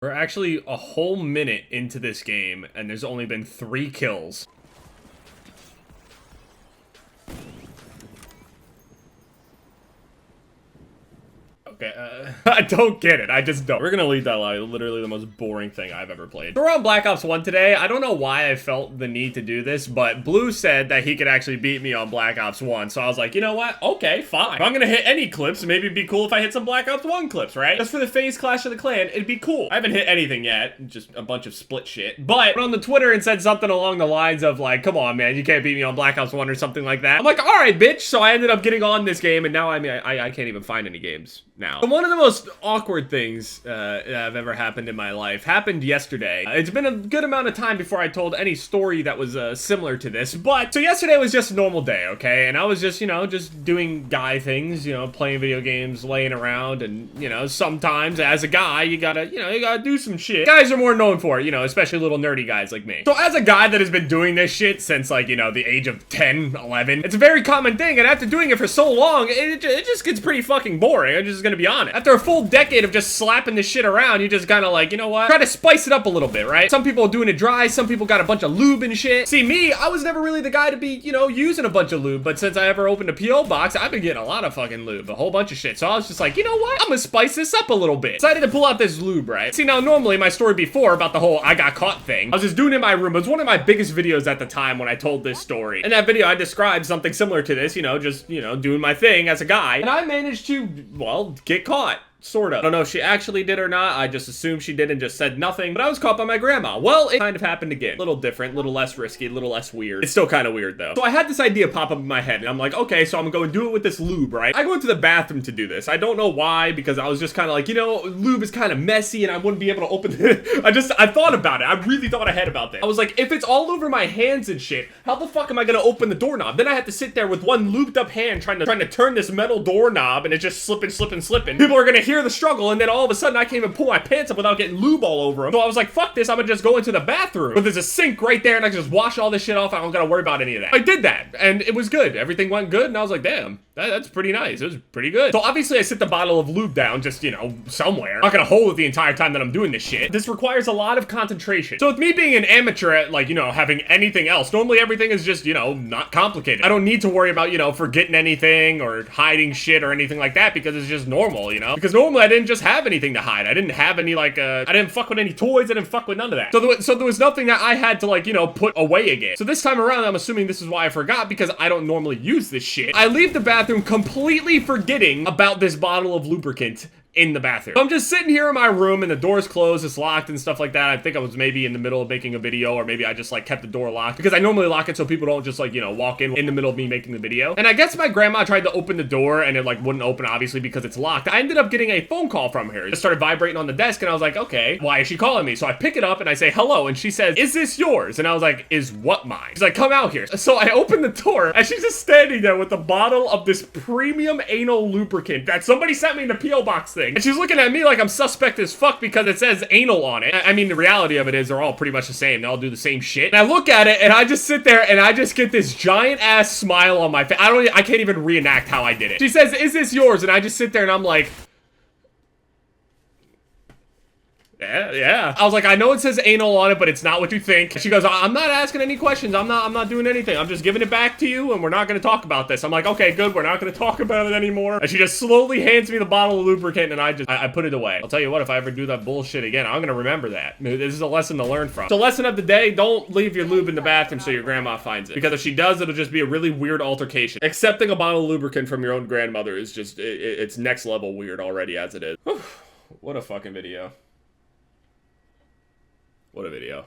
We're actually a whole minute into this game, and there's only been 3 kills. Okay, I don't get it. I just don't. We're gonna leave that lie. Literally the most boring thing I've ever played. We're on Black Ops 1 today. I don't know why I felt the need to do this, but Blue said that he could actually beat me on Black Ops 1. So I was like, you know what? Okay, fine. If I'm gonna hit any clips, maybe it'd be cool if I hit some Black Ops 1 clips, right? Just for the FaZe Clash of the Clan, it'd be cool. I haven't hit anything yet, just a bunch of split shit. But on the Twitter and said something along the lines of like, come on, man, you can't beat me on Black Ops 1 or something like that. I'm like, all right, bitch. So I ended up getting on this game, and now I can't even find any games now. One of the most awkward things that have ever happened in my life happened yesterday. It's been a good amount of time before I told any story that was similar to this, but so yesterday was just a normal day, okay? And I was just, you know, just doing guy things, you know, playing video games, laying around, and, you know, sometimes as a guy, you gotta do some shit. Guys are more known for it, you know, especially little nerdy guys like me. So as a guy that has been doing this shit since, like, you know, the age of 10, 11, it's a very common thing, and after doing it for so long, it just gets pretty fucking boring. I'm just gonna be honest. After a full decade of just slapping this shit around, you just kind of like, you know what? Try to spice it up a little bit, right? Some people are doing it dry, some people got a bunch of lube and shit. See, me, I was never really the guy to be, you know, using a bunch of lube, but since I ever opened a P.O. box, I've been getting a lot of fucking lube, a whole bunch of shit. So I was just like, you know what? I'm gonna spice this up a little bit. Decided to pull out this lube, right? See, now normally my story before about the whole I got caught thing, I was just doing it in my room. It was one of my biggest videos at the time when I told this story. In that video, I described something similar to this, you know, just, you know, doing my thing as a guy. And I managed to, well, get caught. Sort of. I don't know if she actually did or not. I just assumed she did and just said nothing. But I was caught by my grandma. Well, it kind of happened again. A little different, a little less risky, a little less weird. It's still kind of weird though. So I had this idea pop up in my head and I'm like, okay, so I'm gonna go and do it with this lube, right? I go into the bathroom to do this. I don't know why, because I was just kind of like, you know, lube is kind of messy and I wouldn't be able to open it. I thought about it. I really thought ahead about this. I was like, if it's all over my hands and shit, how the fuck am I gonna open the doorknob? Then I have to sit there with one lubed up hand trying to turn this metal doorknob and it's just slipping. People are gonna hear the struggle and then all of a sudden I can't even pull my pants up without getting lube all over them. So I was like, fuck this, I'm gonna just go into the bathroom. But there's a sink right there and I can just wash all this shit off. I don't gotta worry about any of that. I did that and it was good. Everything went good and I was like, damn, that's pretty nice. It was pretty good. So obviously I sit the bottle of lube down just, you know, somewhere. I'm not gonna hold it the entire time that I'm doing this shit. This requires a lot of concentration. So with me being an amateur at, like, you know, having anything else, normally everything is just, you know, not complicated. I don't need to worry about, you know, forgetting anything or hiding shit or anything like that because it's just normal, you know? Because normally I didn't just have anything to hide. I didn't have any, like, I didn't fuck with any toys. I didn't fuck with none of that. So there was nothing that I had to, like, you know, put away again. So this time around, I'm assuming this is why I forgot because I don't normally use this shit. I leave the bathroom completely forgetting about this bottle of lubricant in the bathroom. So I'm just sitting here in my room and the door's closed, it's locked and stuff like that. I think I was maybe in the middle of making a video or maybe I just like kept the door locked because I normally lock it so people don't just like, you know, walk in the middle of me making the video. And I guess my grandma tried to open the door and it like wouldn't open obviously because it's locked. I ended up getting a phone call from her. It just started vibrating on the desk and I was like, okay, why is she calling me? So I pick it up and I say hello and she says, is this yours? And I was like, is what mine? She's like, come out here. So I open the door and she's just standing there with a bottle of this premium anal lubricant that somebody sent me in the P.O. box thing. And she's looking at me like I'm suspect as fuck because it says anal on it. I mean, the reality of it is they're all pretty much the same. They all do the same shit. And I look at it and I just sit there and I just get this giant ass smile on my face. I can't even reenact how I did it. She says, is this yours? And I just sit there and I'm like, yeah. I was like, I know it says anal on it, but it's not what you think. She goes, I'm not asking any questions. I'm not doing anything. I'm just giving it back to you and we're not gonna talk about this. I'm like, okay, good. We're not gonna talk about it anymore. And she just slowly hands me the bottle of lubricant and I put it away. I'll tell you what, if I ever do that bullshit again, I'm gonna remember that. This is a lesson to learn from. So lesson of the day, don't leave your lube in the bathroom so your grandma finds it. Because if she does, it'll just be a really weird altercation. Accepting a bottle of lubricant from your own grandmother is just, it's next level weird already as it is. Whew, what a fucking video. What a video.